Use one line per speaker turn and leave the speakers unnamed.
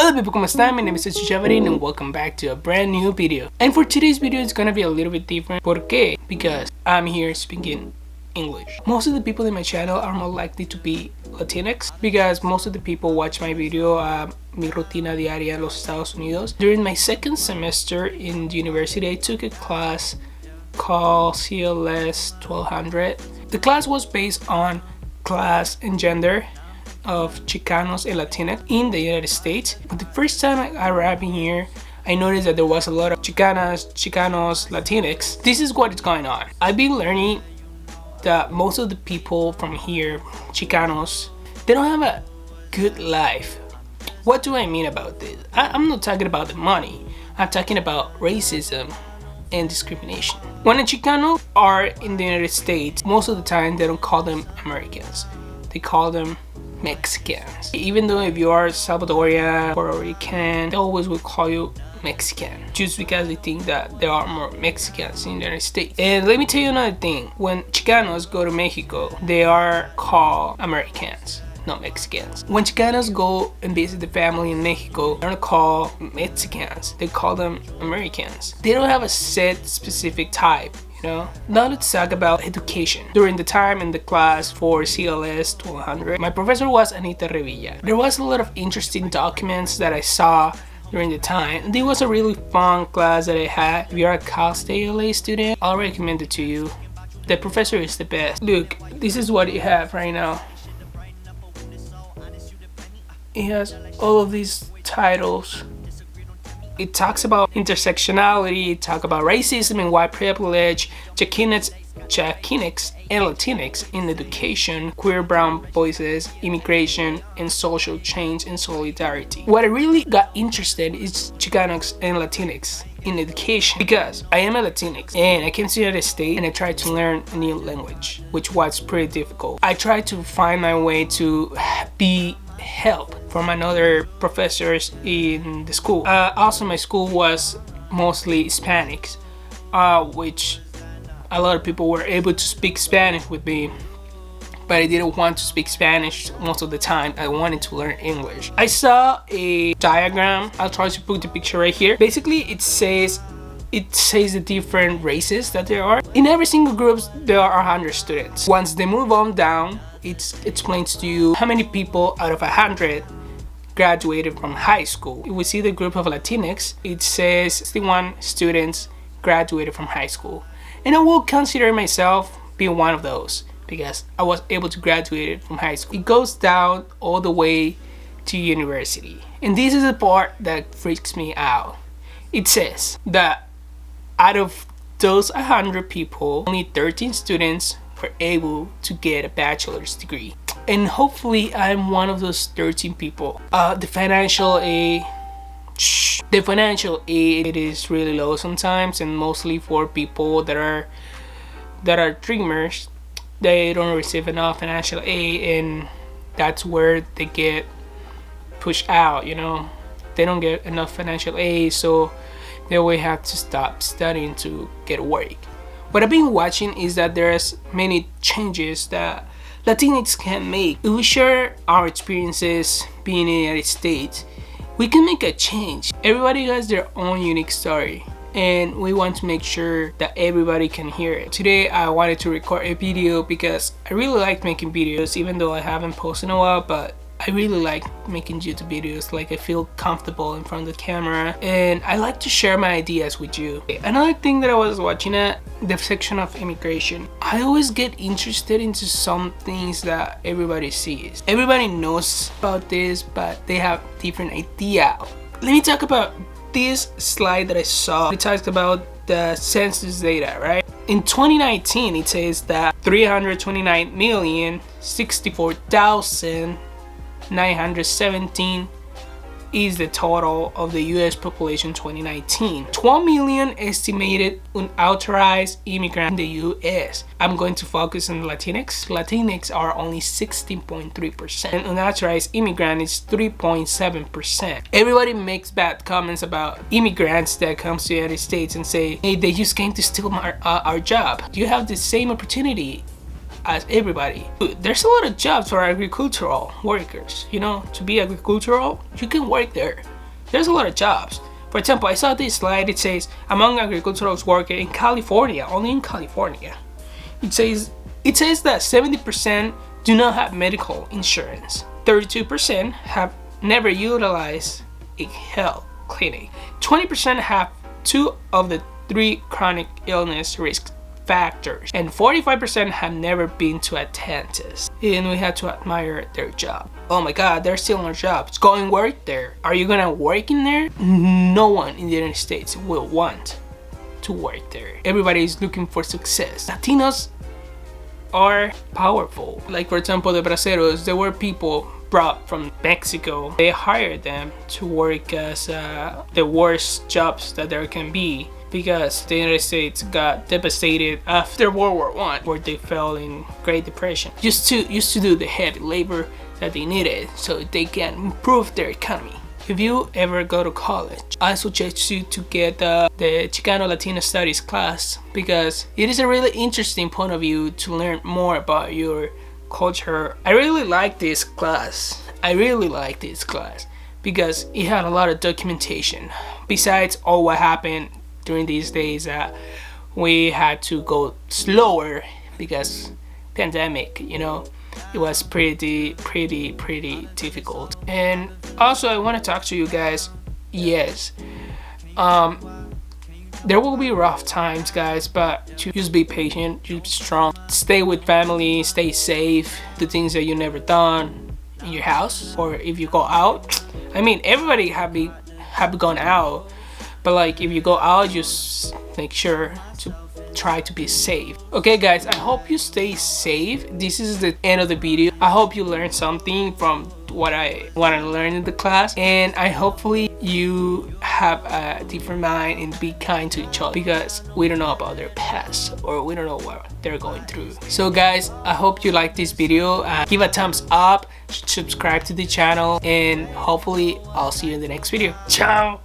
Hola people, ¿cómo están? My name is Chavarin and welcome back to a brand new video. And for today's video, it's gonna be a little bit different. ¿Por qué? Because I'm here speaking English. Most of the people in my channel are more likely to be Latinx because most of the people watch my video, mi rutina diaria en los Estados Unidos. During my second semester in the university, I took a class called CLS 1200. The class was based on class and gender of Chicanos and Latinx in the United States. But the first time I arrived in here, I noticed that there was a lot of Chicanos, Latinx. This is what is going on. I've been learning that most of the people from here, Chicanos, they don't have a good life. What do I mean about this? I'm not talking about the money. I'm talking about racism and discrimination. When a Chicano are in the United States, most of the time they don't call them Americans. They call them Mexicans. Even though if you are Salvadorian, Puerto Rican, they always will call you Mexican just because they think that there are more Mexicans in the United States. And let me tell you another thing. When Chicanos go to Mexico, they are called Americans, not Mexicans. When Chicanos go and visit the family in Mexico, they're not called Mexicans. They call them Americans. They don't have a set specific type. Now let's talk about education. During the time in the class for CLS 1200, my professor was Anita Revilla. There was a lot of interesting documents that I saw during the time. It was a really fun class that I had. If you're a Cal State LA student, I'll recommend it to you. The professor is the best. Look, this is what you have right now. It has all of these titles. It talks about intersectionality, it talks about racism and white privilege, Chicanx and Latinx in education, queer brown voices, immigration, and social change and solidarity. What I really got interested is Chicanx and Latinx in education because I am a Latinx and I came to the United States and I tried to learn a new language, which was pretty difficult. I tried to find my way to be help from another professors in the school. Also, my school was mostly Hispanics, which a lot of people were able to speak Spanish with me, but I didn't want to speak Spanish most of the time. I wanted to learn English. I saw a diagram. I'll try to put the picture right here. Basically, it says the different races that there are. In every single group, there are 100 students. Once they move on down, it explains to you how many people out of 100 graduated from high school. If we see the group of Latinx, it says 61 students graduated from high school. And I will consider myself being one of those because I was able to graduate from high school. It goes down all the way to university. And this is the part that freaks me out. It says that out of those 100 people, only 13 students were able to get a bachelor's degree. And hopefully I'm one of those 13 people. The financial aid, it is really low sometimes, and mostly for people that are dreamers. They don't receive enough financial aid, and that's where they get pushed out. They don't get enough financial aid, so they will have to stop studying to get work. What I've been watching is that there's many changes that Latinx can make. If we share our experiences being in the United States, we can make a change. Everybody has their own unique story, and we want to make sure that everybody can hear it. Today I wanted to record a video because I really like making videos, even though I haven't posted in a while, but I really like making YouTube videos. Like, I feel comfortable in front of the camera and I like to share my ideas with you. Another thing that I was watching at the section of immigration, I always get interested into some things that everybody sees. Everybody knows about this, but they have different idea. Let me talk about this slide that I saw. It talks about the census data, right? In 2019, it says that 329,064,917 is the total of the US population 2019. 12 million estimated unauthorized immigrants in the US. I'm going to focus on Latinx. Latinx are only 16.3%, and unauthorized immigrant is 3.7%. Everybody makes bad comments about immigrants that come to the United States and say, hey, they just came to steal our job. You have the same opportunity as everybody. There's a lot of jobs for agricultural workers. You know, to be agricultural, you can work there. There's a lot of jobs. For example, I saw this slide. It says among agricultural workers in California, only in California, it says that 70% do not have medical insurance. 32% have never utilized a health clinic. 20% have 2 of the 3 chronic illness risk factors, and 45% have never been to a dentist. And we have to admire their job. Oh my god, they're still on jobs. Go and work there. Are you gonna work in there? No one in the United States will want to work there. Everybody is looking for success. Latinos are powerful. Like for example, the braceros, there were people brought from Mexico. They hired them to work as the worst jobs that there can be, because the United States got devastated after World War I, where they fell in Great Depression. Used to do the heavy labor that they needed so they can improve their economy. If you ever go to college, I suggest you to get the Chicano Latino Studies class, because it is a really interesting point of view to learn more about your culture. I really like this class. Because it had a lot of documentation. Besides all what happened during these days, we had to go slower because pandemic, you know, it was pretty difficult. And also I want to talk to you guys. Yes, there will be rough times, guys, but just be patient, just be strong, stay with family, stay safe, do things that you never done in your house, or if you go out. I mean, everybody have gone out, but like if you go out, just make sure to try to be safe. Okay guys, I hope you stay safe. This is the end of the video. I hope you learned something from what I learned in the class, and I hopefully you have a different mind and be kind to each other, because we don't know about their past, or we don't know what they're going through. So guys, I hope you like this video. Give a thumbs up, subscribe to the channel, and hopefully I'll see you in the next video. Ciao.